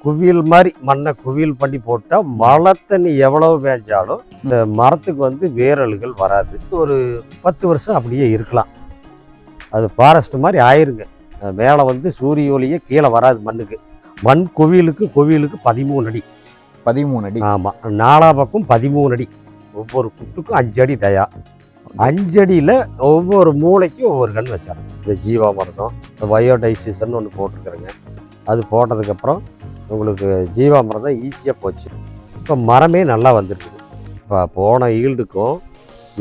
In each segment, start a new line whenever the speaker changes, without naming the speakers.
குவியல் மாதிரி மண்ணை குவியல் பண்ணி போட்டால் மழை தண்ணி எவ்வளவு பேஞ்சாலும் இந்த மரத்துக்கு வந்து வேரல்கள் வராது. ஒரு 10 வருஷம் அப்படியே இருக்கலாம். அது ஃபாரஸ்ட் மாதிரி ஆயிருங்க. மேலே வந்து சூரிய ஒளியே கீழே வராது மண்ணுக்கு. மண் குவியலுக்கு 13 அடி.
13 அடி.
ஆமாம், 4 பக்கம் 13 அடி. ஒவ்வொரு குட்டுக்கும் 5 அடி டயா. 5 அடியில் ஒவ்வொரு மூளைக்கும் ஒவ்வொரு கன்று வச்சாங்க. இந்த ஜீவாமிர்தம், இந்த பயோடைசிஸ்ன்னு ஒன்று போட்டிருக்கிறேங்க. அது போட்டதுக்கப்புறம் உங்களுக்கு ஜீவாமிர்தம் ஈஸியாக போச்சு. இப்போ மரமே நல்லா வந்துருக்குது. இப்போ போன ஈல்டுக்கும்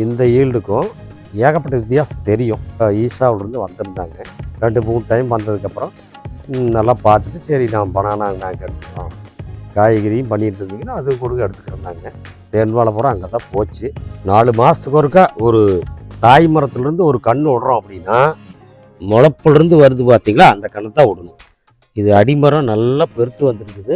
இந்த ஈல்டுக்கும் ஏகப்பட்ட வித்தியாசம் தெரியும். இப்போ ஈஷாவிலேருந்து வந்திருந்தாங்க. 2-3 டைம் வந்ததுக்கப்புறம் நல்லா பார்த்துட்டு சரி நான் பனானா நாங்கள் எடுத்துக்கிறோம், காய்கறியும் பண்ணிகிட்டு இருந்தீங்கன்னா அது கொடுக்க எடுத்துக்கிறோந்தாங்க. தேன்வாழைப்புறம் அங்கே தான் போச்சு. 4 மாதத்துக்கு ஒருக்கா ஒரு தாய் மரத்துலேருந்து ஒரு கன்று விடுறோம் அப்படின்னா முளைப்புலேருந்து வருது பார்த்தீங்களா, அந்த கன்று தான் விடணும். இது அடிமரம் நல்லா பெருத்து வந்துருக்குது,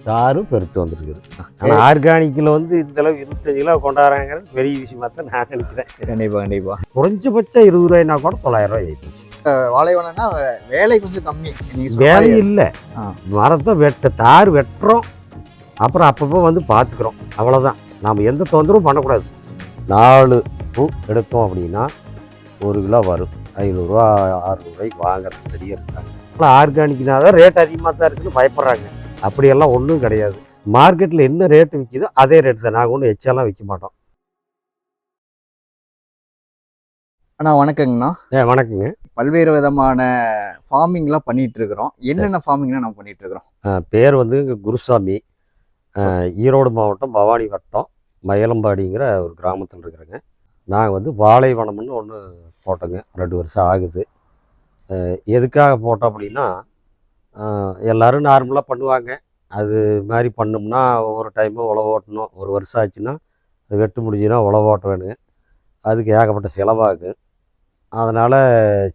தாரும் பெருத்து வந்துருக்குது. ஆனால் ஆர்கானிக்கில் வந்து இந்தளவு 25 கிலோ கொண்டாடுறாங்கிறது பெரிய விஷயமா தான் நான் நினைக்கிறேன்.
கண்டிப்பாக
குறைஞ்சபட்சம் 20 ரூபாய்னா கூட 900 ரூபாய் ஆகிப்போச்சு.
வாழைவனம்னா வேலை கொஞ்சம் கம்மி.
வேலை இல்லை, மரத்தை தார் வெட்டுறோம், அப்புறம் அப்பப்போ வந்து பார்த்துக்குறோம், அவ்வளோதான். நாம் எந்த தொந்தரவும் பண்ணக்கூடாது. 4 பூ எடுத்தோம் அப்படின்னா 1 கிலோ வரும். 500 ரூபா 600 ரூபாய்க்கு வாங்குறது ரெடியாக இருக்காங்க. ஆனால் ஆர்கானிக்னா தான் ரேட் அதிகமாக தான் இருக்குதுன்னு பயப்படுறாங்க. அப்படியெல்லாம் ஒன்றும் கிடையாது. மார்க்கெட்டில் என்ன ரேட்டு விற்கிதோ அதே ரேட்டு தான். நாங்கள் ஒன்றும் எச்செல்லாம் விற்க மாட்டோம்.
அண்ணா வணக்கங்கண்ணா.
வணக்கங்க.
பல்வேறு விதமான ஃபார்மிங்லாம் பண்ணிகிட்டு இருக்கிறோம். என்னென்ன ஃபார்மிங்லாம் நம்ம பண்ணிகிட்டு இருக்கிறோம்?
பேர் வந்து குருசாமி. ஈரோடு மாவட்டம் பவானி வட்டம் மயிலம்பாடிங்கிற ஒரு கிராமத்தில் இருக்கிறேங்க. நாங்கள் வந்து வாழைவனம்னு ஒன்று போட்டோங்க. 2 வருஷம் ஆகுது. எதுக்காக போட்டோம் அப்படின்னா, எல்லோரும் நார்மலாக பண்ணுவாங்க. அது மாதிரி பண்ணோம்னா ஒவ்வொரு டைமும் உழவு ஓட்டணும். 1 வருஷம் ஆச்சுன்னா அது வெட்டு முடிஞ்சுன்னா உழவு ஓட்ட வேணுங்க. அதுக்கு ஏகப்பட்ட செலவாகும். அதனால்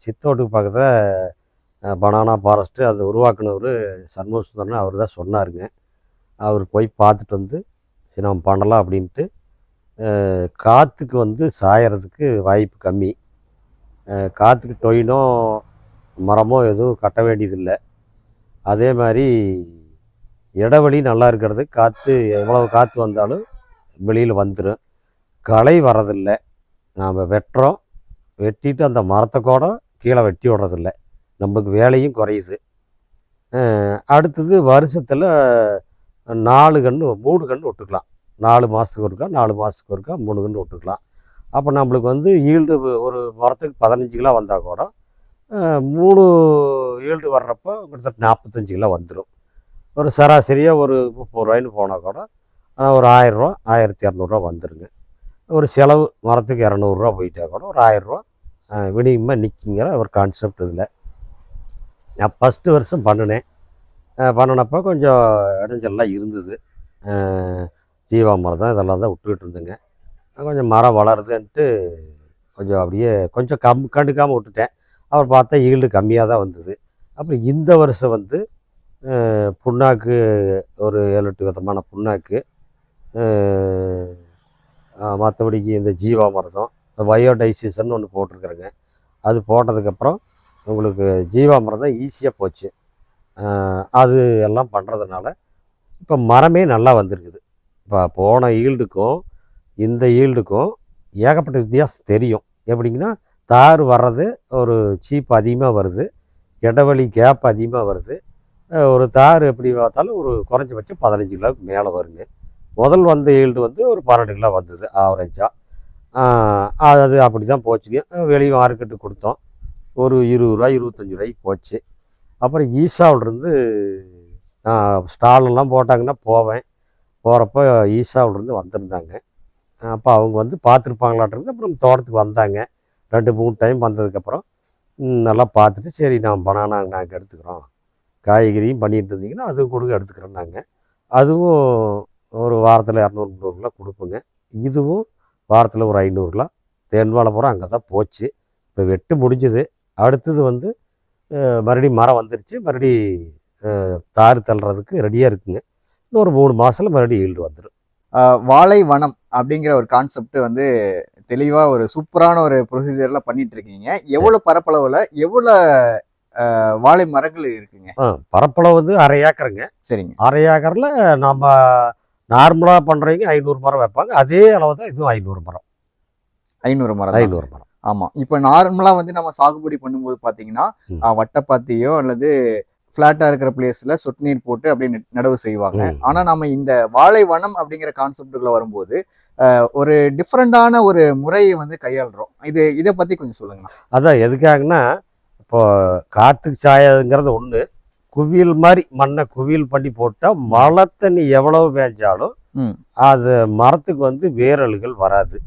சித்தோட்டுக்கு பக்கத்தில் பனானா ஃபாரஸ்ட்டு அதை உருவாக்குனவர் சண்முகசுந்தரன் அவர் தான் சொன்னாருங்க. அவர் போய் பார்த்துட்டு வந்து சரி நம்ம பண்ணலாம் அப்படின்ட்டு. காற்றுக்கு வந்து சாயறதுக்கு வாய்ப்பு கம்மி. காற்றுக்கு டொயினோ மரமோ எதுவும் கட்ட வேண்டியதில்லை. அதே மாதிரி இடைவெளி நல்லா இருக்கிறது. காற்று எவ்வளவு காற்று வந்தாலும் வெளியில் வந்துடும். களை வர்றதில்லை. நாம் வெட்டுறோம், வெட்டிட்டு அந்த மரத்தை கூட கீழே வெட்டி விடுறதில்ல. நம்மளுக்கு வேலையும் குறையுது. அடுத்தது வருஷத்தில் 4 கன்று 3 கன்று விட்டுக்கலாம். 4 மாதத்துக்கு ஒருக்கா 4 மாதத்துக்கு ஒருக்கா 3 கன்று விட்டுக்கலாம். அப்போ நம்மளுக்கு வந்து ஈல்டு ஒரு மரத்துக்கு 15 கிலோ வந்தால் கூட 3 ஈல்டு வர்றப்போ கிட்டத்தட்ட 45 கிலோ வந்துடும். ஒரு சராசரியாக ஒரு 30 ரூபாய்ன்னு போனால் கூட ஒரு 1000 ரூபா 1200 வந்துடுங்க. ஒரு செலவு மரத்துக்கு 200 ரூபா போயிட்டால் கூட ஒரு 1000 ரூபா வினியமாக நிற்குங்கிற ஒரு கான்செப்ட். இதில் நான் ஃபஸ்ட்டு வருஷம் பண்ணினப்போ கொஞ்சம் இடைஞ்சல்லாம் இருந்தது. ஜீவாமிர்தம் இதெல்லாம் தான் விட்டுக்கிட்டு இருந்தேங்க. கொஞ்சம் மரம் வளருதுன்ட்டு கொஞ்சம் அப்படியே கொஞ்சம் கண்டுக்காமல் விட்டுட்டேன். அப்புறம் பார்த்தா ஈல்டு கம்மியாக தான் வந்தது. அப்புறம் இந்த வருஷம் வந்து புண்ணாக்கு ஒரு 7-8 விதமான புண்ணாக்கு, மற்றபடிக்கு இந்த ஜீவாமிர்தம், இந்த பயோடைசிஸ்ன்னு ஒன்று போட்டிருக்கிறேங்க. அது போட்டதுக்கப்புறம் உங்களுக்கு ஜீவாமிர்தம் ஈஸியாக போச்சு. அது எல்லாம் பண்ணுறதுனால இப்போ மரமே நல்லா வந்திருக்குது. இப்போ போன ஈல்டுக்கும் இந்த ஈல்டுக்கும் ஏகப்பட்ட வித்தியாசம் தெரியும். எப்படிங்கன்னா தார் வர்றது ஒரு சீப் அதிகமாக வருது, இடைவெளி கேப் அதிகமாக வருது. ஒரு தார் எப்படி பார்த்தாலும் ஒரு குறைஞ்சபட்சம் 15 கிலோவுக்கு மேலே வருங்க. முதல் வந்த ஈல்டு வந்து ஒரு 12 கிலோ வந்தது ஆவரேஜாக. அது அப்படி தான் போச்சுங்க. வெளியே மார்க்கெட்டுக்கு கொடுத்தோம். ஒரு 20 ரூபா 25 ரூபாய்க்கு போச்சு. அப்புறம் ஈஷாவிலிருந்து நான் ஸ்டாலெல்லாம் போட்டாங்கன்னா போகிறப்போ ஈஷாவிலிருந்து வந்திருந்தாங்க. அப்போ அவங்க வந்து பார்த்துருப்பாங்களாட்டிருந்து அப்புறம் தோட்டத்துக்கு வந்தாங்க. 2-3 டைம் வந்ததுக்கப்புறம் நல்லா பார்த்துட்டு சரி நான் பனானா நாங்கள் எடுத்துக்கிறோம், காய்கறியும் பண்ணிகிட்டு இருந்தீங்கன்னா அதுவும் கொடுக்க எடுத்துக்கிறோம். நாங்கள் அதுவும் ஒரு வாரத்தில் 200-300 கிலோ கொடுப்போங்க. இதுவும் வாரத்தில் ஒரு 500 கிலோ. தேன்வாழைப்புறம் அங்கே தான் போச்சு. இப்போ வெட்டு முடிஞ்சுது. அடுத்தது வந்து மறுபடியும் மரம் வந்துருச்சு. மறுபடி தார் தள்ளுறதுக்கு ரெடியாக இருக்குங்க. இன்னொரு 3 மாதத்தில் மறுபடியும் ஈல்டு வந்துடும்.
வாழை வனம் அப்படிங்கிற ஒரு கான்செப்ட் வந்து தெளிவாக ஒரு சூப்பரான ஒரு ப்ரொசீஜரில் பண்ணிட்டு இருக்கீங்க. எவ்வளோ பரப்பளவில் எவ்வளோ வாழை மரங்கள் இருக்குங்க?
பரப்பளவு வந்து 1/2 ஏக்கருங்க.
சரிங்க.
1/2 ஏக்கரில் நம்ம நார்மலாக பண்ணுறவங்க 500 மரம் வைப்பாங்க. அதே அளவு தான் இதுவும் 500 மரம்.
500 மரம் தான்.
500 மரம்.
ஆமா. இப்ப நார்மலா வந்து நம்ம சாகுபடி பண்ணும்போது பாத்தீங்கன்னா, வட்டப்பாத்தியோ அல்லது ஃபிளாட்டா இருக்கிற பிளேஸ்ல சொட்டு நீர் போட்டு அப்படியே நடவு செய்வாங்க. ஆனா நம்ம இந்த வாழை வனம் அப்படிங்கிற கான்செப்டுக்குள்ள வரும்போது ஒரு டிஃப்ரெண்டான ஒரு முறையை வந்து கையாளுறோம். இதை பத்தி கொஞ்சம் சொல்லுங்க.
அதான் எதுக்காகன்னா, இப்போ காற்றுக்கு சாயாதுங்கிறது ஒன்று. குவியல் மாதிரி மண்ணை குவியல் பண்ணி போட்டால் மழை தண்ணி எவ்வளவு பேஞ்சாலும் அது மரத்துக்கு வந்து வேரல்கள் வராது.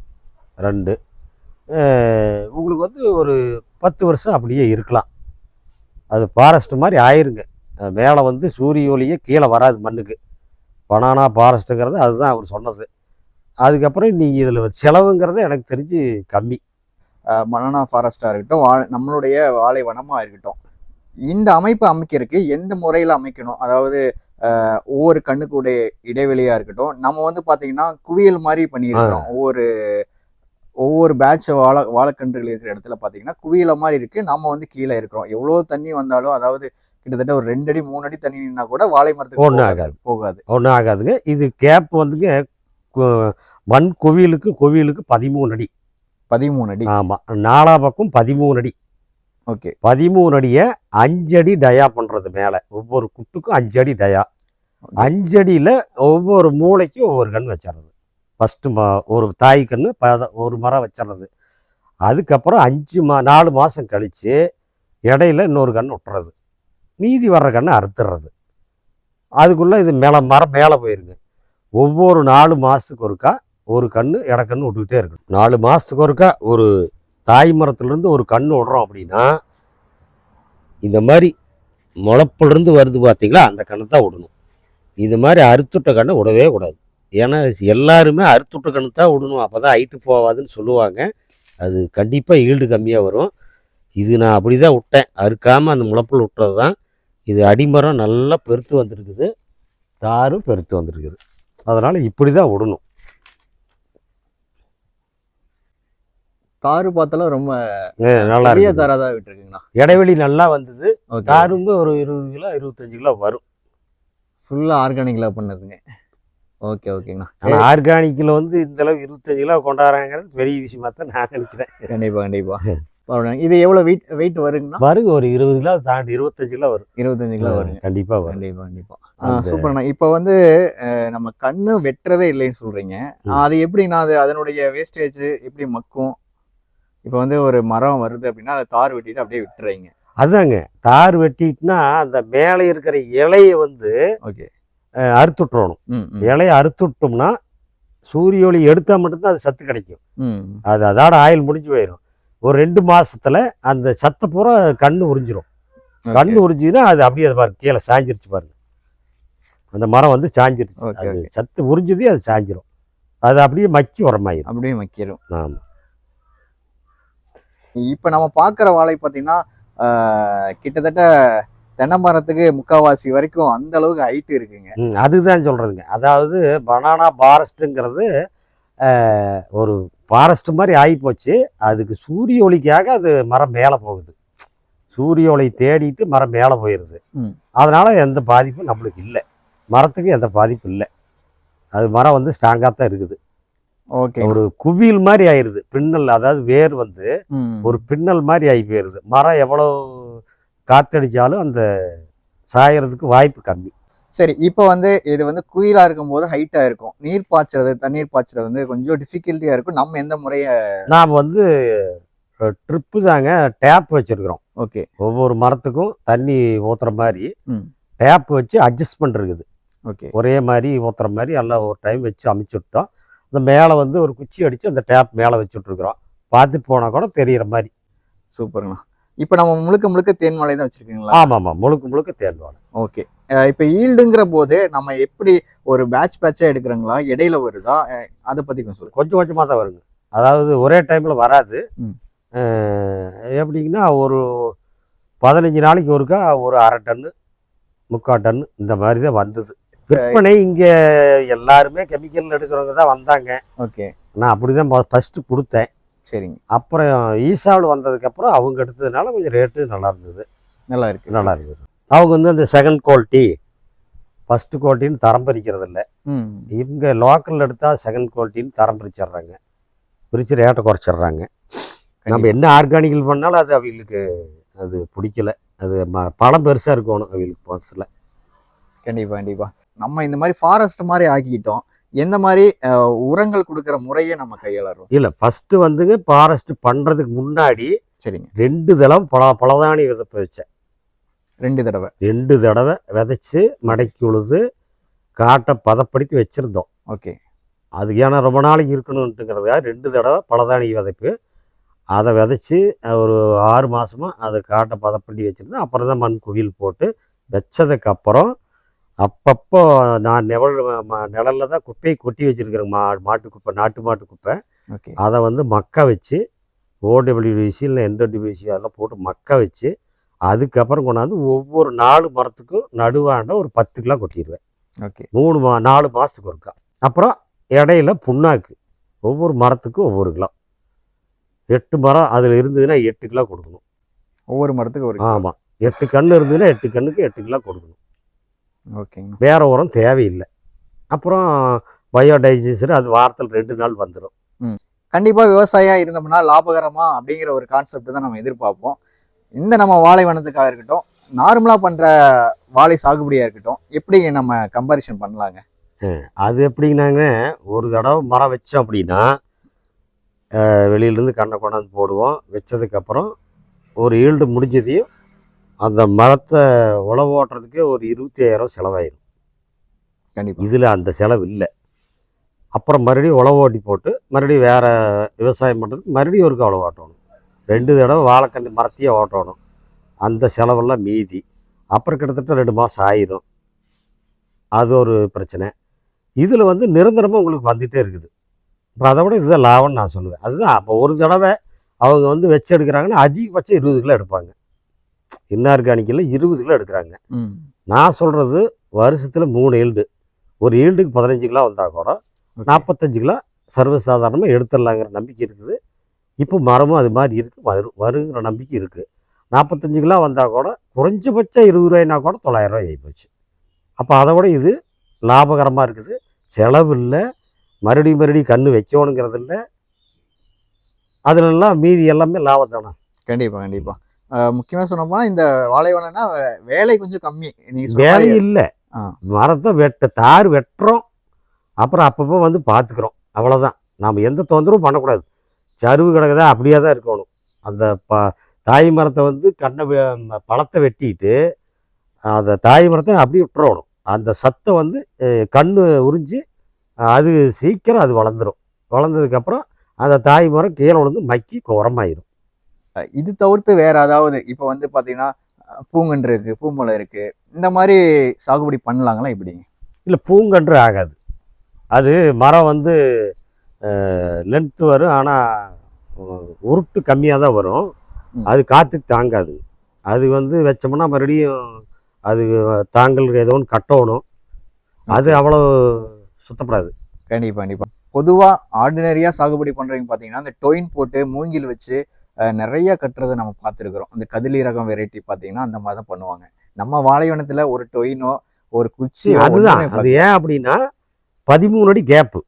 2 உங்களுக்கு வந்து ஒரு 10 வருஷம் அப்படியே இருக்கலாம். அது ஃபாரஸ்ட் மாதிரி ஆயிருங்க. மேலே வந்து சூரிய ஒளியே கீழே வராது மண்ணுக்கு. பனானா ஃபாரஸ்ட்டுங்கிறது அதுதான் அவர் சொன்னது. அதுக்கப்புறம் நீங்கள் இதில் செலவுங்கிறது எனக்கு தெரிஞ்சு கம்மி.
பனானா ஃபாரஸ்ட்டாக இருக்கட்டும், நம்மளுடைய வாழை வனமாக இருக்கட்டும், இந்த அமைப்பை அமைக்கிறதுக்கு எந்த முறையில் அமைக்கணும்? அதாவது ஒவ்வொரு கண்ணுக்குடைய இடைவெளியாக இருக்கட்டும், நம்ம வந்து பார்த்தீங்கன்னா குவியல் மாதிரி பண்ணியிருக்கிறோம். ஒவ்வொரு பேட்ச் வாழைக்கன்றுகள் இருக்கிற இடத்துல பார்த்தீங்கன்னா குவியல மாதிரி இருக்குது. நம்ம வந்து கீழே இருக்கிறோம். எவ்வளோ தண்ணி வந்தாலும், அதாவது கிட்டத்தட்ட ஒரு 2 அடி 3 அடி தண்ணி நின்னா கூட வாழை மரத்துக்கு ஒன்றும்
ஆகாதுங்க. இது கேப் வந்துங்க மண் கோவிலுக்கு 13 அடி.
13 அடி.
ஆமாம், 4 பக்கம் 13 அடி.
ஓகே.
13 அடியை 5 அடி டயா பண்ணுறது. மேலே ஒவ்வொரு குட்டுக்கும் 5 அடி டயா. 5 அடியில் ஒவ்வொரு மூளைக்கும் ஒவ்வொரு கண் வச்சிடுறது. ஃபஸ்ட்டு ஒரு தாய் கன்று ஒரு மரம் வச்சிடுறது. அதுக்கப்புறம் 4 மாதம் கழித்து இடையில இன்னொரு கன்று விட்டுறது. மீதி வர்ற கண்ணை அறுத்துடுறது. அதுக்குள்ளே இது மரம் மேலே போயிருங்க. ஒவ்வொரு 4 மாதத்துக்கு ஒருக்கா ஒரு கன்று இடக்கன்று விட்டுக்கிட்டே இருக்கணும். 4 மாதத்துக்கு ஒருக்கா ஒரு தாய் மரத்துலேருந்து ஒரு கன்று விடுறோம் அப்படின்னா, இந்த மாதிரி முளப்பிலிருந்து வருது பார்த்தீங்களா, அந்த கண்ணை தான் விடணும். இது மாதிரி அறுத்துட்ட கண்ணை விடவே கூடாது. ஏன்னா எல்லாருமே அறுத்துட்ட கண்ணு தான் விடணும், அப்போ தான் ஹைட்டு போகாதுன்னு சொல்லுவாங்க. அது கண்டிப்பாக ஈல்டு கம்மியாக வரும். இது நான் அப்படி தான் விட்டேன், அறுக்காமல் அந்த முளப்பில் விட்டுறது தான். இது அடிமரம் நல்லா பெருத்து வந்துருக்குது, தாரும் பெருத்து வந்துருக்குது. அதனால் இப்படி தான் விடணும்.
தாரு பார்த்தாலும் ரொம்ப
நல்லா
பெரிய தாரா தான் விட்டுருக்குங்கண்ணா.
இடைவெளி நல்லா வந்தது. தாருங்க ஒரு 20 கிலோ 25 கிலோ வரும்.
ஃபுல்லாக ஆர்கானிக்கில் பண்ணதுங்க. ஓகே ஓகேங்கண்ணா.
ஆனால் ஆர்கானிக்கில் வந்து இந்தளவு 25 கிலோ கொண்டாடுறாங்கிறது பெரிய விஷயமா தான் நான் நினைக்கிறேன்.
கண்டிப்பாக. இது எவ்வளோ வெயிட் வருங்கண்ணா?
வருங்க, ஒரு 20 கிலோ தாண்டி 25 கிலோ வரும்.
25 கிலோ வருங்க.
கண்டிப்பாக.
சூப்பர்ண்ணா. இப்போ வந்து நம்ம கண்ணு வெட்டுறதே இல்லைன்னு சொல்றீங்க. அது எப்படின்னா, அது அதனுடைய வேஸ்டேஜ் எப்படி மக்கும்? இப்போ வந்து ஒரு மரம் வருது அப்படின்னா அதை தார் வெட்டிட்டு அப்படியே விட்டுறீங்க?
அதுதாங்க, தார் வெட்டிட்டுனா அந்த மேலே இருக்கிற இலையை வந்து அறுத்துட்டுறணும். இலையை அறுத்துட்டோம்னா சூரிய ஒளி எடுத்தால் மட்டும்தான் அது சத்து கிடைக்கும். அது அதோட ஆயில் முடிஞ்சு போயிடும். ஒரு 2 மாசத்துல அந்த சத்தை பூரா கண்ணு உறிஞ்சிரும். கண்ணு உறிஞ்சிதுன்னா அது அப்படியே அது பாருங்க கீழே சாஞ்சிருச்சு பாருங்க. அந்த மரம் வந்து சாஞ்சிருச்சு. அது சத்து உறிஞ்சுதே அது சாஞ்சிரும். அது அப்படியே மக்கி உரமாயிரும்.
அப்படியே மக்கிரும்.
ஆமாம்.
இப்போ நம்ம பார்க்குற வாழை பார்த்தீங்கன்னா கிட்டத்தட்ட தென்னை மரத்துக்கு 3/4 வரைக்கும் அந்த அளவுக்கு ஹைட்டு இருக்குங்க.
அதுதான் சொல்கிறதுங்க. அதாவது பனானா ஃபாரஸ்ட்டுங்கிறது ஒரு ஃபாரஸ்ட் மாதிரி ஆகிப்போச்சு. அதுக்கு சூரிய ஒளிக்காக அது மரம் மேலே போகுது. சூரிய ஒளி தேடிட்டு மரம் மேலே போயிடுது. அதனால் எந்த பாதிப்பும் நம்மளுக்கு இல்லை. மரத்துக்கு எந்த பாதிப்பும் இல்லை. அது மரம் வந்து ஸ்ட்ராங்காக தான் இருக்குது.
ஓகே.
ஒரு குவியல் மாதிரி ஆயிடுது. பின்னல், அதாவது வேர் வந்து ஒரு பின்னல் மாதிரி ஆகி போயிடுது. மரம் எவ்வளோ காத்தடிச்சாலும் அந்த சாயறதுக்கு வாய்ப்பு கம்மி.
சரி, இப்போ வந்து இது வந்து குயிலாக இருக்கும்போது ஹைட்டாக இருக்கும். தண்ணீர் பாய்ச்சறது வந்து கொஞ்சம் டிஃபிகல்ட்டியாக இருக்கும். நம்ம எந்த முறையை?
நாம் வந்து ட்ரிப்பு தாங்க, டேப் வச்சுருக்குறோம்.
ஓகே.
ஒவ்வொரு மரத்துக்கும் தண்ணி ஊற்றுற மாதிரி டேப் வச்சு அட்ஜஸ்ட்மெண்ட் இருக்குது.
ஓகே.
ஒரே மாதிரி ஊற்றுற மாதிரி எல்லாம் ஒரு டைம் வச்சு அமைச்சு விட்டோம். அந்த மேலே வந்து ஒரு குச்சி அடித்து அந்த டேப் மேலே வச்சுட்ருக்குறோம். பார்த்துட்டு போனால் கூட தெரிகிற மாதிரி.
சூப்பருங்கண்ணா. இப்போ நம்ம முழுக்க தேன்வாழை தான் வச்சுருக்கீங்களா?
ஆமாம், முழுக்க தேன்வாழை.
ஓகே. இப்போ ஈல்டுங்கிற போது நம்ம எப்படி ஒரு பேட்சாக எடுக்கிறோங்களா, இடையில வருதா, அதை பற்றி கொஞ்சம் சொல்லுங்கள்.
கொஞ்சம் கொஞ்சமாக தான் வருங்க. அதாவது ஒரே டைமில் வராது. எப்படிங்கன்னா ஒரு 15 நாளைக்கு ஒருக்கா ஒரு 1/2 டன்னு 3/4 டன்னு இந்த மாதிரி தான் வந்தது. விற்பனை இங்கே எல்லாருமே கெமிக்கல் எடுக்கிறவங்க தான் வந்தாங்க.
ஓகே.
நான் அப்படி தான் ஃபஸ்ட்டு கொடுத்தேன்.
சரிங்க.
அப்புறம் ஈசாவில் வந்ததுக்கப்புறம் அவங்க எடுத்ததுனால கொஞ்சம் ரேட்டு நல்லா இருந்தது.
நல்லா இருக்கு.
நல்லா இருக்குது. அவங்க வந்து அந்த செகண்ட் குவாலிட்டி ஃபஸ்ட்டு குவாலிட்டின்னு தரம் பிரிக்கிறது இல்லை.
ம்.
இவங்க லோக்கல் எடுத்தால் செகண்ட் குவாலிட்டின்னு தரம் பிரிச்சிடுறாங்க, பிரித்து ரேட்டை குறைச்சிட்றாங்க. நம்ம
கண்டிப்பா.
என்ன ஆர்கானிக்கல் பண்ணாலும் அது அவங்களுக்கு அது பிடிக்கல. அது பழம் பெருசாக இருக்கணும் அவங்களுக்கு மொத்தத்தில்.
கண்டிப்பா, கண்டிப்பா. நம்ம இந்த மாதிரி ஃபாரஸ்ட் மாதிரி ஆக்கிக்கிட்டோம். எந்த மாதிரி உரங்கள் கொடுக்குற முறையை நம்ம கையாளறோம்?
இல்லை, ஃபஸ்ட்டு வந்துங்க ஃபாரஸ்ட் பண்ணுறதுக்கு முன்னாடி
சரிங்க.
2 தளம் பலதானி விதைப்பு வச்சேன்.
2 தடவை.
2 தடவை விதைச்சி மடக்கி உழுது காட்டை பதப்படுத்தி வச்சுருந்தோம்.
ஓகே.
அதுக்கு ஏன்னா ரொம்ப நாளைக்கு இருக்கணுன்ட்டுங்கிறதுக்காக 2 தடவை பலதானி விதைப்பு அதை விதைச்சி ஒரு 6 மாதமாக அதை காட்டை பதப்படுத்தி வச்சுருந்தேன். அப்புறம் தான் மண் குவியல் போட்டு வச்சதுக்கப்புறம் அப்பப்போ நான் நிழலில் தான் குப்பையை கொட்டி வச்சுருக்கிறேன். மாட்டு குப்பை, நாட்டு மாட்டு குப்பை.
ஓகே.
அதை வந்து மக்க வச்சு ஓடபிள்யூடிசி இல்லை என்டபிள்யூசி அதெல்லாம் போட்டு மக்க வச்சு அதுக்கப்புறம் கொண்டாந்து ஒவ்வொரு 4 மரத்துக்கும் நடுவாண்ட ஒரு 10 கிலோ கொட்டிடுவேன்.
ஓகே.
4 மாதத்துக்கு ஒருக்கா. அப்புறம் இடையில புண்ணாக்கு ஒவ்வொரு மரத்துக்கும் ஒவ்வொரு கிலோ. 8 மரம் அதில் இருந்ததுன்னா 8 கிலோ கொடுக்கணும்.
ஒவ்வொரு மரத்துக்கு ஒரு.
ஆமாம், 8 கன்று இருந்ததுன்னா 8 கன்றுக்கு 8 கிலோ கொடுக்கணும்.
ஓகேங்க.
வேறு உரம் தேவையில்லை. அப்புறம் பயோடைஜஸ்டர் அது வாரத்தில் 2 நாள் வந்துடும்.
கண்டிப்பாக விவசாயியாக இருந்தோம்னா லாபகரமா அப்படிங்கிற ஒரு கான்செப்ட் தான் நம்ம எதிர்பார்ப்போம். இந்த நம்ம வாழை வனத்துக்காக இருக்கட்டும், நார்மலாக பண்ணுற வாழை சாகுபடியாக இருக்கட்டும், எப்படி நம்ம கம்பேரிஷன் பண்ணலாங்க?
அது எப்படின்னாங்க, ஒரு தடவை மரம் வச்சோம் அப்படின்னா வெளியிலேருந்து கண்ணை கொண்டாந்து போடுவோம். வச்சதுக்கப்புறம் ஒரு ஈல்டு முடிஞ்சதையும் அந்த மரத்தை உழவு ஓட்டுறதுக்கே ஒரு 25,000 செலவாயிடும்.
கண்டிப்பாக.
இதில் அந்த செலவு இல்லை. அப்புறம் மறுபடியும் உழவு ஓட்டி போட்டு மறுபடியும் வேறு விவசாயம் பண்ணுறதுக்கு மறுபடியும் ஒருக்கா உழவு ஓட்டணும். 2 தடவை வாழைக்கன்று மரத்தையே ஓட்டணும். அந்த செலவெல்லாம் மீதி. அப்புறம் கிட்டத்தட்ட 2 மாதம் ஆயிரும். அது ஒரு பிரச்சனை. இதில் வந்து நிரந்தரமாக உங்களுக்கு வந்துகிட்டே இருக்குது. இப்போ அதை விட இதுதான் லாபம்னு நான் சொல்லுவேன். அதுதான் அப்போ ஒரு தடவை அவங்க வந்து வச்சு எடுக்கிறாங்கன்னா அதிகபட்சம் 20 கிலோ எடுப்பாங்க. இன்ஆர்கானிக்கில் 20 கிலோ எடுக்கிறாங்க. நான் சொல்கிறது வருஷத்தில் 3 ஈல்டு. ஒரு ஈல்டுக்கு 15 கிலோ வந்தால் கூட 45 கிலோ சர்வசாதாரணமாக எடுத்துடலாங்கிற நம்பிக்கை இருக்குது. இப்போ மரமும் அது மாதிரி இருக்குது, வருங்கிற நம்பிக்கை இருக்குது. 45 கிலோ வந்தால் கூட குறைஞ்சபட்சம் 20 ரூபாய்னா கூட 900 ரூபாய் ஆகிப்போச்சு. அப்போ அதை விட இது லாபகரமாக இருக்குது. செலவு இல்லை, மறுபடியும் கன்று வைக்கணுங்கிறது இல்லை. அதுலெல்லாம் மீதி எல்லாமே லாபம் தானே.
கண்டிப்பாக, கண்டிப்பாக. முக்கியமாக சொன்னோம்னா இந்த வாழைவனம்னா வேலை கொஞ்சம் கம்மி.
வேலை இல்லை, மரத்தை தார் வெட்டுறோம், அப்புறம் அப்பப்போ வந்து பார்த்துக்குறோம், அவ்வளோதான். நாம் எந்த தொந்தரவும் பண்ணக்கூடாது. சருவு கிடக்குதா அப்படியே தான் இருக்கணும். அந்த தாய் மரத்தை வந்து பழத்தை வெட்டிட்டு அந்த தாய் மரத்தை அப்படியே விட்டுறணும். அந்த சத்தை வந்து கன்று உறிஞ்சி அது சீக்கிரம் அது வளர்ந்துடும். வளர்ந்ததுக்கப்புறம் அந்த தாய் மரம் கீழே விழுந்து மக்கி உரமாயிரும்.
இது தவிர்த்து வேற அதாவது இப்போ வந்து பார்த்தீங்கன்னா பூங்கன்று இருக்குது, பூமலை இருக்குது, இந்த மாதிரி சாகுபடி பண்ணலாங்களா எப்படிங்க?
இல்லை, பூங்கன்று ஆகாது. அது மரம் வந்து லென்த்து வரும், ஆனால் உருட்டு கம்மியாக தான் வரும். அது காற்றுக்கு தாங்காது. அது வந்து வச்சோம்னா மறுபடியும் அது தாங்கல் ஏதோ ஒன்று கட்டணும். அது அவ்வளோ சுத்தப்படாது.
கண்டிப்பாக, கண்டிப்பாக. பொதுவாக ஆர்டினரியாக சாகுபடி பண்ணுறவங்க பார்த்தீங்கன்னா அந்த டொயின் போட்டு மூங்கில் வச்சு நிறைய கட்டுறதை நம்ம பார்த்துருக்குறோம். அந்த கதிலி ரகம் வெரைட்டி பார்த்தீங்கன்னா அந்த மாதிரி தான் பண்ணுவாங்க. நம்ம வாழைவனத்தில் ஒரு டொயினோ ஒரு குச்சி
அதுதான். அது ஏன் அப்படின்னா 13 அடி கேப்பு.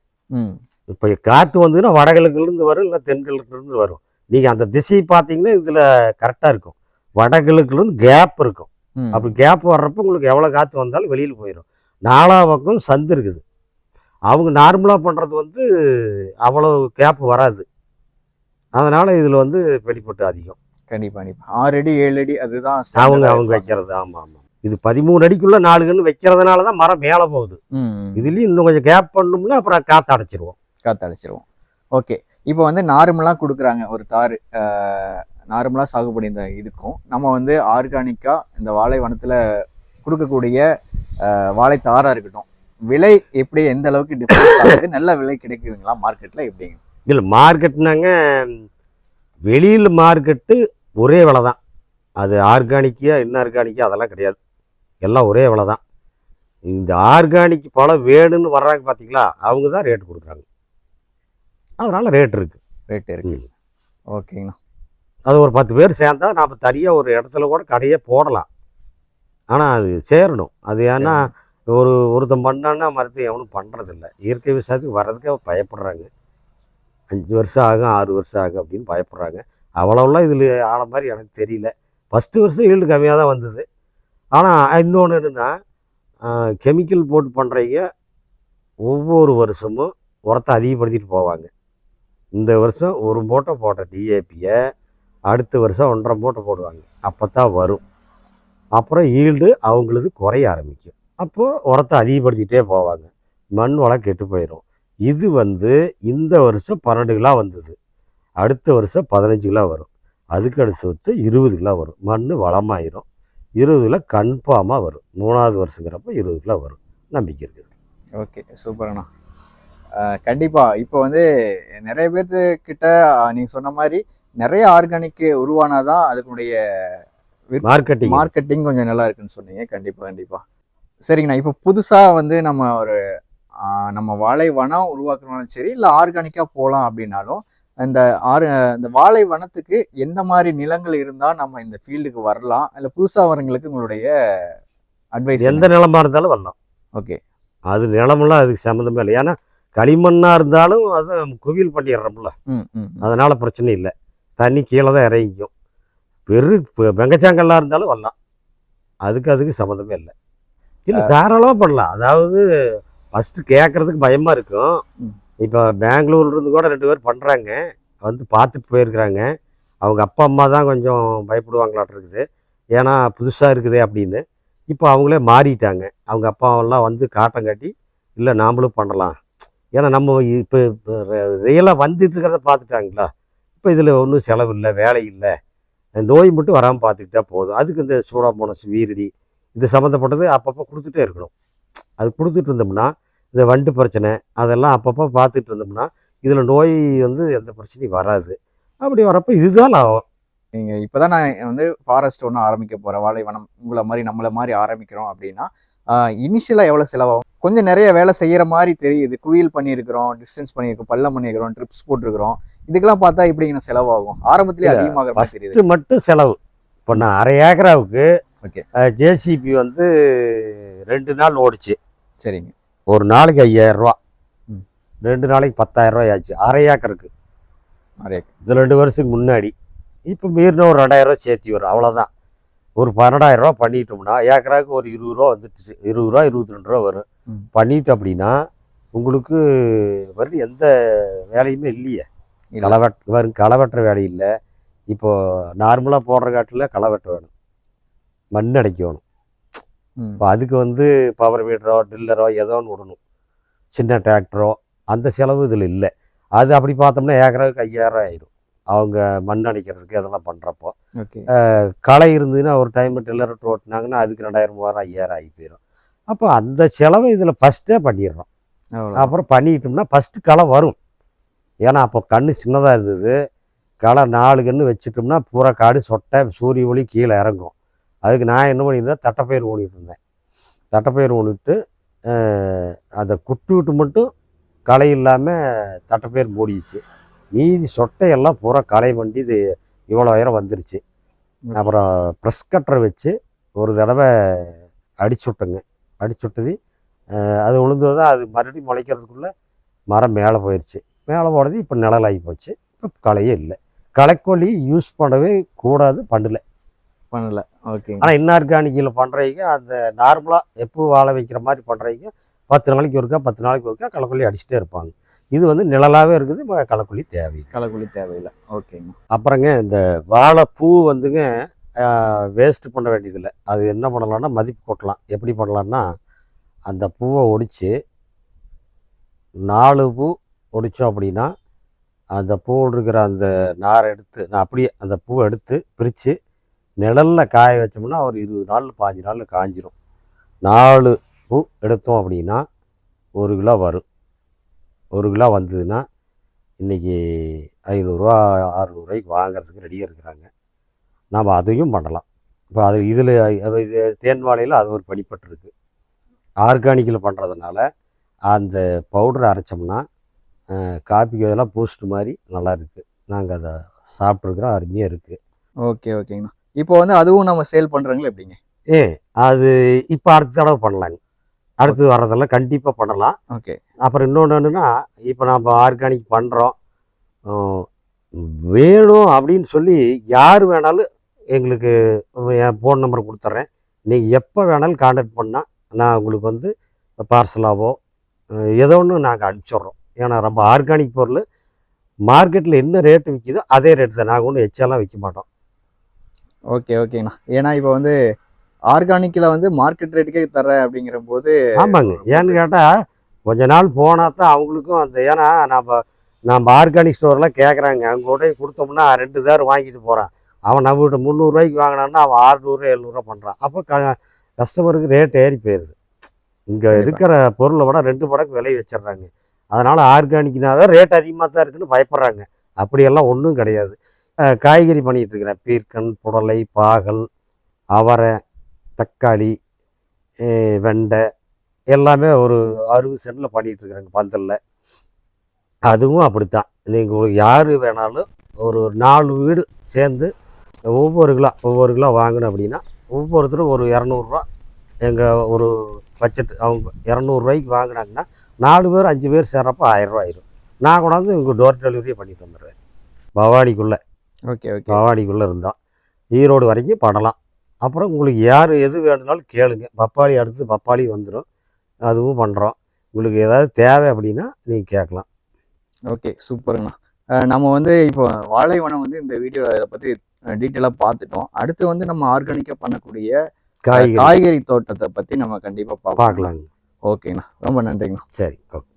இப்போ காற்று வந்ததுன்னா வடகிழக்குலேருந்து வரும், இல்லை தென்கிழக்குலேருந்து வரும். நீங்கள் அந்த திசையை பார்த்தீங்கன்னா இதில் கரெக்டாக இருக்கும். வடகிழக்குலேருந்து கேப் இருக்கும். அப்படி கேப் வர்றப்போ உங்களுக்கு எவ்வளோ காற்று வந்தாலும் வெளியில் போயிடும். 4 பக்கம் சந்து இருக்குது. அவங்க நார்மலாக பண்ணுறது வந்து அவ்வளோ கேப் வராது. அதனால் இதில் வந்து வெளிப்பட்டு அதிகம்.
கண்டிப்பாக, கண்டிப்பாக. 6 அடி 7 அடி அதுதான்
அவங்க வைக்கிறது. ஆமாம் ஆமாம். இது 13 அடிக்குள்ளே 4 கன்று வைக்கிறதுனால தான் மரம் மேலே போகுது. இதுலேயும் இன்னும் கொஞ்சம் கேப் பண்ணோம்னா அப்புறம் காற்று அடைச்சிருவோம். ஓகே. இப்போ வந்து நார்மலாக கொடுக்குறாங்க ஒரு தார். நார்மலாக சாகுபடி இந்த இதுக்கும் நம்ம வந்து ஆர்கானிக்காக இந்த வாழை வனத்தில் கொடுக்கக்கூடிய வாழை தாராக இருக்கட்டும், விலை எப்படி எந்த அளவுக்கு டிஃபரன்ஸ் ஆகுது? நல்ல விலை கிடைக்குதுங்களா மார்க்கெட்டில் எப்படிங்க? இல்லை, மார்க்கெட்னாங்க வெளியில் மார்க்கெட்டு ஒரே விலை தான். அது ஆர்கானிக்காக இன்ஆர்கானிக்காக அதெல்லாம் கிடையாது, எல்லாம் ஒரே விலை தான். இந்த ஆர்கானிக் பழம் வேணும்னு வர்றாங்க பார்த்தீங்களா, அவங்க தான் ரேட்டு கொடுக்குறாங்க. அதனால் ரேட் இருக்குது.
ஓகேங்கண்ணா.
அது ஒரு 10 பேர் சேர்ந்தா நாம் தனியாக ஒரு இடத்துல கூட கடையே போடலாம். ஆனால் அது சேரணும். அது ஏன்னா ஒருத்தன் பண்ணான்னா மறுத்து எவனும் பண்ணுறதில்ல. இயற்கை விவசாயத்துக்கு வர்றதுக்கே பயப்படுறாங்க. 5 வருஷம் ஆகும், 6 வருஷம் ஆகும் அப்படின்னு பயப்படுறாங்க. அவ்வளோலாம் இதில் ஆன மாதிரி எனக்கு தெரியல. ஃபஸ்ட்டு வருஷம் ஈல்டு கம்மியாக தான் வந்தது. ஆனால் இன்னொன்று என்னென்னா, கெமிக்கல் போட்டு பண்ணுறவைங்க ஒவ்வொரு வருஷமும் உரத்தை அதிகப்படுத்திட்டு போவாங்க. இந்த வருஷம் 1 மூட்டை போட்ட டிஏபியை அடுத்த வருஷம் 1.5 மூட்டை போடுவாங்க. அப்போ தான் வரும். அப்புறம் ஈல்டு அவங்களுக்கு குறைய ஆரம்பிக்கும். அப்போது உரத்தை அதிகப்படுத்திகிட்டே போவாங்க. மண் வளம் கெட்டு போயிடும். இது இந்த வருஷம் 12 கிலோ வந்தது. அடுத்த வருஷம் 15 கிலோ வரும். அதுக்கு அடுத்து 20 கிலோ வரும். மண் வளமாயிரும். 20 கிலோ கன்ஃபார்மாக வரும். 3வது வருஷங்கிறப்ப 20 கிலோ வரும். நம்பிக்கை இருக்குது.
ஓகே, சூப்பர்ண்ணா. கண்டிப்பாக இப்போ நிறைய பேர்த்துக்கிட்ட நீங்கள் சொன்ன மாதிரி நிறைய ஆர்கானிக் உருவானாதான் அதுக்குடைய மார்க்கெட்டிங் கொஞ்சம் நல்லா இருக்குன்னு சொன்னீங்க. கண்டிப்பாக. சரிங்கண்ணா, இப்போ புதுசாக நம்ம வாழை வனம் உருவாக்கணும்னாலும் சரி, இல்லை ஆர்கானிக்காக போகலாம் அப்படின்னாலும் இந்த வாழை வனத்துக்கு எந்த மாதிரி நிலங்கள் இருந்தால் நம்ம இந்த ஃபீல்டுக்கு வரலாம், இல்லை புதுசாக வரவங்களுக்கு உங்களுடைய அட்வைஸ்?
எந்த நிலமாக இருந்தாலும் வரலாம்.
ஓகே,
அது நிலமெல்லாம் அதுக்கு சம்மந்தமே இல்லை. ஏன்னா களிமண்ணாக இருந்தாலும் அதை குவியல் பண்ணிடுறோம்ல, அதனால் பிரச்சனை இல்லை. தண்ணி கீழே தான் இறங்கிக்கும். வெங்கச்சாங்கல்லாம் இருந்தாலும் வரலாம். அதுக்கு சம்மந்தமே இல்லை. இல்லை, தாராளமாக பண்ணலாம். அதாவது ஃபஸ்ட்டு கேட்குறதுக்கு பயமாக இருக்கும். இப்போ பெங்களூர்லேருந்து கூட 2 பேர் பண்ணுறாங்க. பார்த்துட்டு போயிருக்கிறாங்க. அவங்க அப்பா அம்மா தான் கொஞ்சம் பயப்படுவாங்களாட்டு இருக்குது. ஏன்னா புதுசாக இருக்குதே அப்படின்னு. இப்போ அவங்களே மாறிட்டாங்க. அவங்க அப்பாவெல்லாம் காட்டம் காட்டி, இல்லை நாமளும் பண்ணலாம். ஏன்னா நம்ம இப்போ ரியலாக வந்துட்டு இருக்கிறத பார்த்துட்டாங்களா. இப்போ இதில் ஒன்றும் செலவு இல்லை, வேலை இல்லை, நோய் மட்டும் வராமல் பார்த்துக்கிட்டா போதும். அதுக்கு இந்த சூடாமோனஸ், வீரடி இது சம்மந்தப்பட்டது அப்பப்போ கொடுத்துட்டே இருக்கணும். அது கொடுத்துட்டு இருந்தோம்னா இந்த வண்டு பிரச்சனை அதெல்லாம் அப்பப்போ பார்த்துட்டு இருந்தோம்னா இதில் நோய் எந்த பிரச்சனையும் வராது. அப்படி வரப்போ இதுதான் லாபம்.
நீங்கள் இப்போ தான் நான் ஃபாரஸ்ட் ஒன்று ஆரம்பிக்க போகிறேன், வாழை வனம் உங்களை மாதிரி நம்மளை மாதிரி ஆரம்பிக்கிறோம் அப்படின்னா இனிஷியலாக எவ்வளோ செலவாகும்? கொஞ்சம் நிறைய வேலை செய்கிற மாதிரி தெரியுது. குவியல் பண்ணியிருக்கிறோம், டிஸ்டன்ஸ் பண்ணியிருக்கோம், பள்ளம் பண்ணியிருக்கிறோம், ட்ரிப்ஸ் போட்டிருக்கிறோம். இதுக்கெல்லாம் பார்த்தா இப்படிங்க செலவாகும்? ஆரம்பத்திலே அதிகமாக
தெரியுது மட்டும் செலவு. இப்போ நான் 1/2 ஏக்கராவுக்கு ஜேசிபி 2 நாள் ஓடிச்சு.
சரிங்க.
ஒரு நாளைக்கு 5000 ரூபா, 2 நாளைக்கு 10,000 ரூபாய் ஆச்சு. 1/2 ஏக்கருக்கு. இது 2 வருஷத்துக்கு முன்னாடி. இப்போ மீறின ஒரு 2000 ரூபா சேர்த்தி வரும், அவ்வளோதான். ஒரு 12,000 ரூபா பண்ணிட்டோம்னா ஏக்கராவுக்கு ஒரு 20 ரூபா வந்துடுச்சு. 20 ரூபா 22 ரூபா வரும். பண்ணிட்டு அப்படின்னா உங்களுக்கு எந்த வேலையுமே இல்லையே. களை வெட்டுற வேலை இல்லை. இப்போது நார்மலாக போடுற காட்டில் களை வெட்ட வேணும், மண் அடைக்கணும். இப்போ அதுக்கு பவர் வீடரோ டில்லரோ ஏதோ ஒன்று விடணும், சின்ன டிராக்டரோ. அந்த செலவு இதில் இல்லை. அது அப்படி பார்த்தோம்னா ஏக்கராவுக்கு 5000 ரூபா ஆயிரும். அவங்க மண் அடைக்கிறதுக்கு அதெல்லாம் பண்ணுறப்போ களை இருந்ததுன்னா ஒரு டைம் டில்லர் விட்டு ஓட்டினாங்கன்னா அதுக்கு 2000 3000 5000 ஆகி போயிடும். அப்போ அந்த செலவை இதில் ஃபஸ்ட்டே பண்ணிடுறோம். அப்புறம் பண்ணிட்டோம்னா ஃபஸ்ட்டு களை வரும். ஏன்னா அப்போ கன்று சின்னதாக இருந்தது. களை 4 கன்று வச்சுட்டோம்னா பூரா காடு சொட்டை, சூரிய ஒளி கீழே இறங்கும். அதுக்கு நான் என்ன பண்ணியிருந்தேன், தட்டைப்பயிர் ஊனிட்டு இருந்தேன். தட்டைப்பயிர் ஊனிட்டு அதை குட்டு விட்டு மட்டும் களை இல்லாமல் தட்டைப்பயிர் மூடிச்சு. மீதி சொட்டையெல்லாம் பூரா களை வண்டி இது இவ்வளோ உயரம் வந்துருச்சு. அப்புறம் ப்ரெஸ் கட்டரை வச்சு ஒரு தடவை அடிச்சு விட்டேங்க. அடிச்சு விட்டது அது உளுந்தது தான். அது மறுபடியும் முளைக்கிறதுக்குள்ளே மரம் மேலே போயிடுச்சு. மேலே போனது இப்போ நிழலாகி போச்சு. இப்போ களையே இல்லை. களைக்கொல்லி யூஸ் பண்ணவே கூடாது, பண்ணல.
ஓகே.
ஆனால் இன்ஆர்கானிக்கில் பண்ணுறீங்க அந்த நார்மலாக எப்போ வாழை வைக்கிற மாதிரி பண்ணுறீங்க 10 நாளைக்கு ஒருக்கா 10 நாளைக்கு ஒருக்கா களைக்கொல்லி அடிச்சுட்டே இருப்பாங்க. இது நிழலாகவே இருக்குது, களைக்கொல்லி தேவையில்லை.
ஓகேங்க.
அப்புறங்க இந்த வாழைப்பூ வேஸ்ட்டு பண்ண வேண்டியதில்லை. அது என்ன பண்ணலான்னா மதிப்பு கொட்டலாம். எப்படி பண்ணலான்னா அந்த பூவை ஒடிச்சு 4 பூ ஒடித்தோம் அப்படின்னா அந்த பூவில் இருக்கிற அந்த நாரை எடுத்து நான் அப்படியே அந்த பூவை எடுத்து பிரித்து நிழலில் காய வச்சோம்னா ஒரு 20 நாள் 15 நாளில் காஞ்சிரும். 4 பூ எடுத்தோம் அப்படின்னா 1 கிலோ வரும். 1 கிலோ வந்ததுன்னா இன்றைக்கி 500 600 வாங்கிறதுக்கு ரெடியாக இருக்கிறாங்க. நாம் அதையும் பண்ணலாம். இப்போ இதில் இது தேன் வாழையில் அது ஒரு படிப்பட்டுருக்கு. ஆர்கானிக்கில் பண்ணுறதுனால அந்த பவுடரை அரைச்சோம்னா காப்பிக்கு இதெல்லாம் பூஸ்ட் மாதிரி நல்லா இருக்குது. நாங்கள் அதை சாப்பிட்ருக்குறோம், அருமையாக இருக்குது.
ஓகே, ஓகேங்கண்ணா. இப்போ வந்து அதுவும் நம்ம சேல் பண்றோங்களா எப்படிங்க?
அது இப்போ அடுத்த தடவை பண்ணலாங்க. அடுத்து வர்றதெல்லாம் கண்டிப்பாக பண்ணலாம்.
ஓகே.
அப்புறம் இன்னொன்று என்னென்னா, இப்போ நம்ம ஆர்கானிக் பண்ணுறோம், வேணும் அப்படின்னு சொல்லி யார் வேணாலும் எங்களுக்கு என் ஃபோன் நம்பர் கொடுத்துட்றேன். நீங்கள் எப்போ வேணாலும் கான்டாக்ட் பண்ணால் நான் உங்களுக்கு வந்து பார்சலாவோ ஏதோ ஒன்று நாங்கள் அனுப்பிச்சிட்றோம். ஏன்னா நம்ம ஆர்கானிக் பொருள் மார்க்கெட்டில் என்ன ரேட்டு விற்கிதோ அதே ரேட்டு தான். நாங்கள் ஒன்றும் எச்சாலாம் விற்க மாட்டோம்.
ஓகே, ஓகேங்கண்ணா. ஏன்னா இப்போ வந்து ஆர்கானிக்கில் வந்து மார்க்கெட் ரேட்டுக்கே தர்றேன் அப்படிங்கிற போது.
ஆமாங்க. ஏன்னு கேட்டால் கொஞ்ச நாள் போனால் தான் அவங்களுக்கும் அந்த, ஏன்னா நம்ம ஆர்கானிக் ஸ்டோர்லாம் கேட்குறாங்க. அங்கே கொண்டு போய் கொடுத்தோம்னா 2 தார் வாங்கிட்டு போகிறான். அவன் நம்மகிட்ட 300 ரூபாய்க்கு வாங்கினான்னா அவன் 600 700 பண்ணுறான். அப்போ கஸ்டமருக்கு ரேட் ஏறி போயிடுது. இங்கே
கண்டிப்பா.
இருக்கிற பொருளை விட 2 மடங்கு விலை வச்சிடுறாங்க. அதனால் ஆர்கானிக்னாவே ரேட் அதிகமாக தான் இருக்குன்னு பயப்படுறாங்க. அப்படியெல்லாம் ஒன்றும் கிடையாது. காய்கறி பண்ணிகிட்டு இருக்கிறேன். பீர்க்கன், புடலை, பாகல், அவரை, தக்காளி, வெண்டை எல்லாமே ஒரு 60 சென்டில் பண்ணிகிட்ருக்குறேங்க பந்தலில். அதுவும் அப்படித்தான். நீங்கள் உங்களுக்கு யார் வேணாலும் ஒரு 4 வீடு சேர்ந்து ஒவ்வொரு கிலோ வாங்கினோம் அப்படின்னா ஒவ்வொருத்தரும் ஒரு 200 எங்கள் ஒரு பட்ஜெட். அவங்க 200 ரூபாய்க்கு வாங்கினாங்கன்னா 4 பேர் 5 பேர் சேர்றப்ப 1000 ஆயிரும். நான் கொண்டாந்து உங்கள் டோர் டெலிவரியே பண்ணிட்டு வந்துடுறேன். பவானிக்குள்ளே
ஓகே, ஓகே.
பவானிக்குள்ளே இருந்தால் ஈரோடு வரைக்கும் பண்ணலாம். அப்புறம் உங்களுக்கு யார் எது வேணும்னாலும் கேளுங்க. பப்பாளி அடுத்து பப்பாளி வந்துடும், அதுவும் பண்ணுறோம். உங்களுக்கு ஏதாவது தேவை அப்படின்னா நீங்கள் கேட்கலாம்.
ஓகே, சூப்பருங்கண்ணா. நம்ம வந்து இப்போ வாழைவனம் வந்து இந்த வீடியோ இதை பற்றி டீட்டெயிலாக பார்த்துட்டோம். அடுத்து வந்து நம்ம ஆர்கானிக்காக பண்ணக்கூடிய காய்கறி தோட்டத்தை பற்றி நம்ம கண்டிப்பாக பார்க்கலாம்.
பார்க்கலாங்க.
ஓகேண்ணா, ரொம்ப நன்றிங்கண்ணா.
சரி, ஓகே.